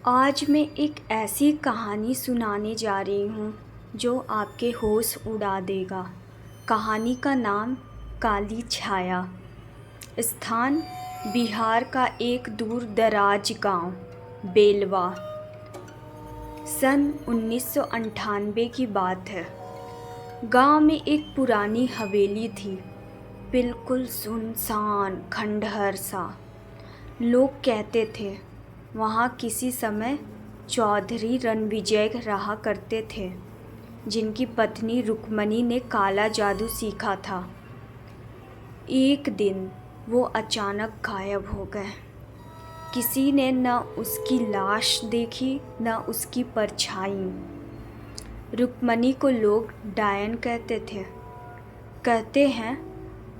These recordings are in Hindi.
आज मैं एक ऐसी कहानी सुनाने जा रही हूँ जो आपके होश उड़ा देगा। कहानी का नाम काली छाया। स्थान बिहार का एक दूर दराज गांव बेलवा। सन 1998 की बात है। गांव में एक पुरानी हवेली थी, बिल्कुल सुनसान खंडहर सा। लोग कहते थे वहाँ किसी समय चौधरी रणविजय रहा करते थे, जिनकी पत्नी रुक्मणी ने काला जादू सीखा था। एक दिन वो अचानक गायब हो गए। किसी ने न उसकी लाश देखी न उसकी परछाई। रुक्मणी को लोग डायन कहते थे। कहते हैं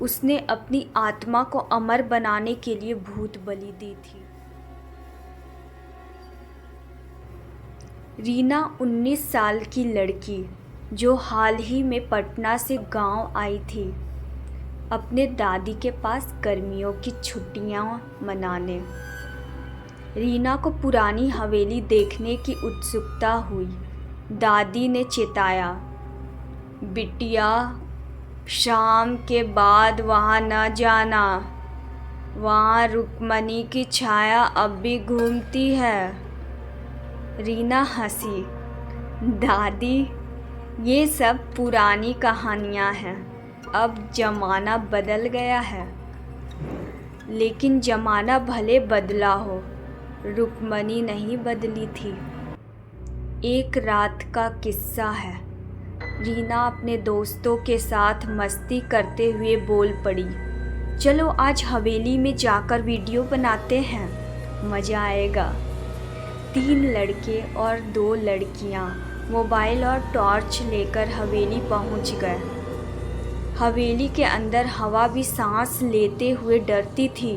उसने अपनी आत्मा को अमर बनाने के लिए भूत बलि दी थी। रीना 19 साल की लड़की जो हाल ही में पटना से गांव आई थी, अपने दादी के पास गर्मियों की छुट्टियां मनाने। रीना को पुरानी हवेली देखने की उत्सुकता हुई। दादी ने चेताया, बिटिया शाम के बाद वहाँ न जाना, वहाँ रुक्मणी की छाया अब भी घूमती है। रीना हंसी, दादी ये सब पुरानी कहानियाँ हैं, अब ज़माना बदल गया है। लेकिन ज़माना भले बदला हो, रुक्मणी नहीं बदली थी। एक रात का किस्सा है। रीना अपने दोस्तों के साथ मस्ती करते हुए बोल पड़ी, चलो आज हवेली में जाकर वीडियो बनाते हैं, मज़ा आएगा। 3 लड़के और 2 लड़कियां मोबाइल और टॉर्च लेकर हवेली पहुंच गए। हवेली के अंदर हवा भी सांस लेते हुए डरती थी।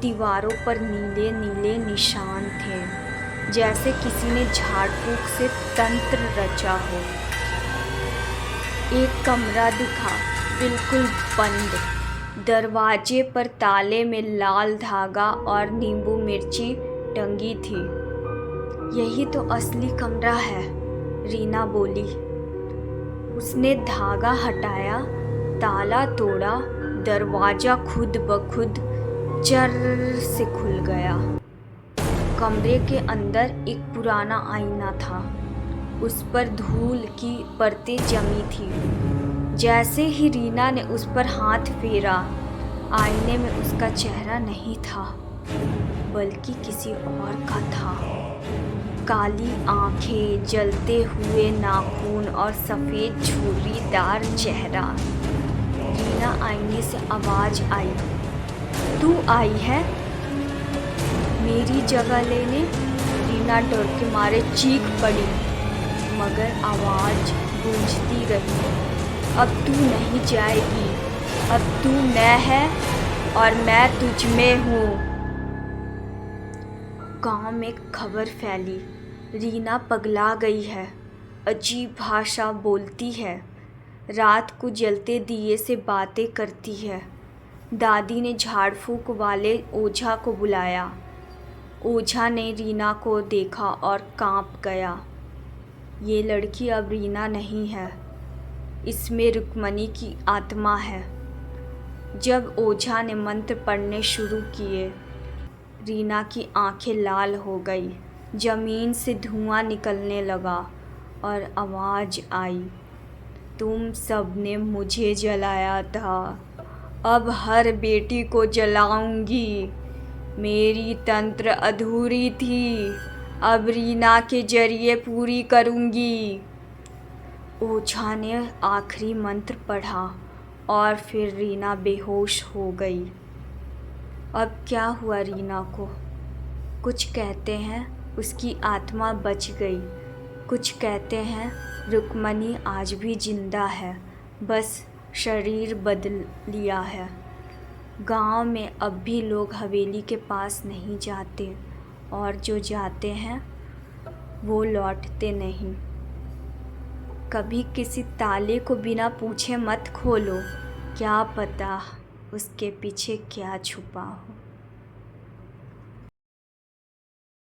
दीवारों पर नीले नीले निशान थे, जैसे किसी ने झाड़ फूंक से तंत्र रचा हो। एक कमरा दिखा, बिल्कुल बंद। दरवाजे पर ताले में लाल धागा और नींबू मिर्ची टंगी थी। यही तो असली कमरा है, रीना बोली। उसने धागा हटाया, ताला तोड़ा, दरवाज़ा खुद ब खुद चर्र से खुल गया। कमरे के अंदर एक पुराना आईना था। उस पर धूल की परतें जमी थी। जैसे ही रीना ने उस पर हाथ फेरा, आईने में उसका चेहरा नहीं था, बल्कि किसी और का था। काली आंखें, जलते हुए नाखून और सफ़ेद झुर्रीदार चेहरा। रीना आईने से आवाज़ आई, तू आई है मेरी जगह लेने? रीना डर के मारे चीख पड़ी, मगर आवाज़ गूंजती रही, अब तू नहीं जाएगी, अब तू मैं है और मैं तुझ में हूँ। गांव में खबर फैली, रीना पगला गई है, अजीब भाषा बोलती है, रात को जलते दिए से बातें करती है। दादी ने झाड़ फूंक वाले ओझा को बुलाया। ओझा ने रीना को देखा और कांप गया। ये लड़की अब रीना नहीं है, इसमें रुक्मणी की आत्मा है। जब ओझा ने मंत्र पढ़ने शुरू किए, रीना की आंखें लाल हो गई, ज़मीन से धुआं निकलने लगा और आवाज़ आई, तुम सब ने मुझे जलाया था, अब हर बेटी को जलाऊंगी। मेरी तंत्र अधूरी थी, अब रीना के जरिए पूरी करूंगी। ओझा ने आखिरी मंत्र पढ़ा और फिर रीना बेहोश हो गई। अब क्या हुआ रीना को? कुछ कहते हैं उसकी आत्मा बच गई, कुछ कहते हैं रुक्मणी आज भी जिंदा है, बस शरीर बदल लिया है। गांव में अब भी लोग हवेली के पास नहीं जाते, और जो जाते हैं वो लौटते नहीं। कभी किसी ताले को बिना पूछे मत खोलो, क्या पता उसके पीछे क्या छुपा हो।